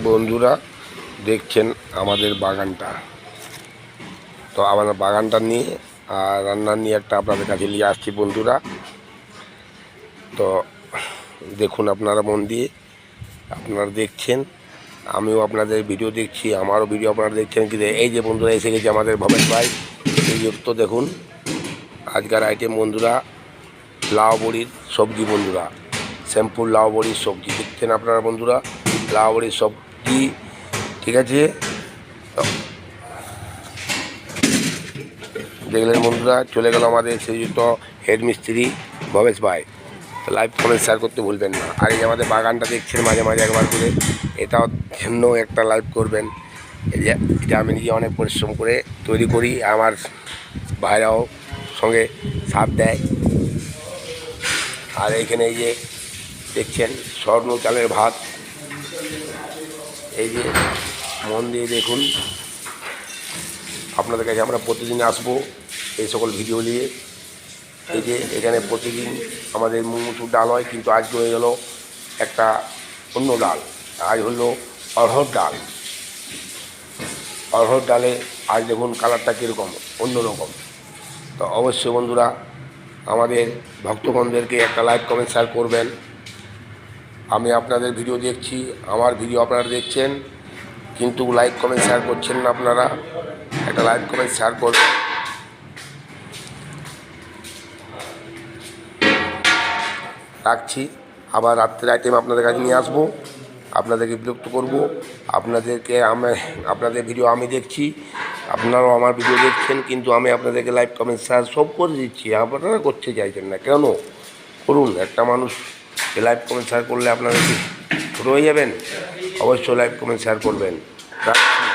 বন্ধুরা দেখছেন আমাদের বাগানটা। তো আমাদের বাগানটা নিয়ে আর রান্না নিয়ে একটা আপনাদের কাছে নিয়ে আসছি বন্ধুরা। তো দেখুন আপনারা মন দিয়ে, আপনারা দেখছেন, আমিও আপনাদের ভিডিও দেখছি, আমারও ভিডিও আপনারা দেখছেন। কিন্তু এই যে বন্ধুরা এসে গেছে আমাদের ভবেশ ভাই। এই তো দেখুন আজকের আইটেম বন্ধুরা, লাউ বড়ির সবজি বন্ধুরা, সিম্পল লাউ বড়ির সবজি দেখছেন আপনারা বন্ধুরা। লাউ বড়ির সবজি, ঠিক আছে। দেখলেন বন্ধুরা, চলে গেল আমাদের শ্রীযুক্ত হেড মিস্ত্রি ভবেশ ভাই। লাইভ কমেন্ট শেয়ার করতে ভুলবেন না। আর এই আমাদের বাগানটা দেখছেন মাঝে মাঝে একবার করে, এটাও জন্য একটা লাইভ করবেন। এটা আমি নিজে অনেক পরিশ্রম করে তৈরি করি, আমার ভাইরাও সঙ্গে সাথ দেয়। আর এইখানে এই যে দেখছেন স্বর্ণ চালের ভাত, এই যে মন দিয়ে দেখুন। আপনাদের কাছে আমরা প্রতিদিন আসবো এই সকল ভিডিও নিয়ে। এই যে এখানে প্রতিদিন আমাদের মুসুর ডাল হয়, কিন্তু আজকে হয়ে গেলো একটা অন্য ডাল। আজ হলো অড়হর ডাল। অড়হর ডালে আজ দেখুন কালারটা কীরকম, অন্যরকম। তো অবশ্যই বন্ধুরা আমাদের ভক্তগণদেরকে একটা লাইক কমেন্ট শেয়ার করবেন। আমি আপনাদের ভিডিও দেখছি, আমার ভিডিও আপনারা দেখছেন, কিন্তু লাইক কমেন্ট শেয়ার করছেন না আপনারা। একটা লাইক কমেন্ট শেয়ার করবেন। রাখছি, আবার রাত্রের আইটেম আপনাদের কাছে নিয়ে আসবো, আপনাদেরকে বিরক্ত করব। আপনাদের ভিডিও আমি দেখছি, আপনারাও আমার ভিডিও দেখছেন, কিন্তু আমি আপনাদেরকে লাইক কমেন্ট শেয়ার সব করে দিচ্ছি, আপনারা করতে চাইছেন না কেন? করুন। একটা মানুষ লাইক কমেন্ট শেয়ার করলে আপনারা কি ছোটো হয়ে যাবেন? অবশ্যই লাইক কমেন্ট শেয়ার করবেন। রাখছি।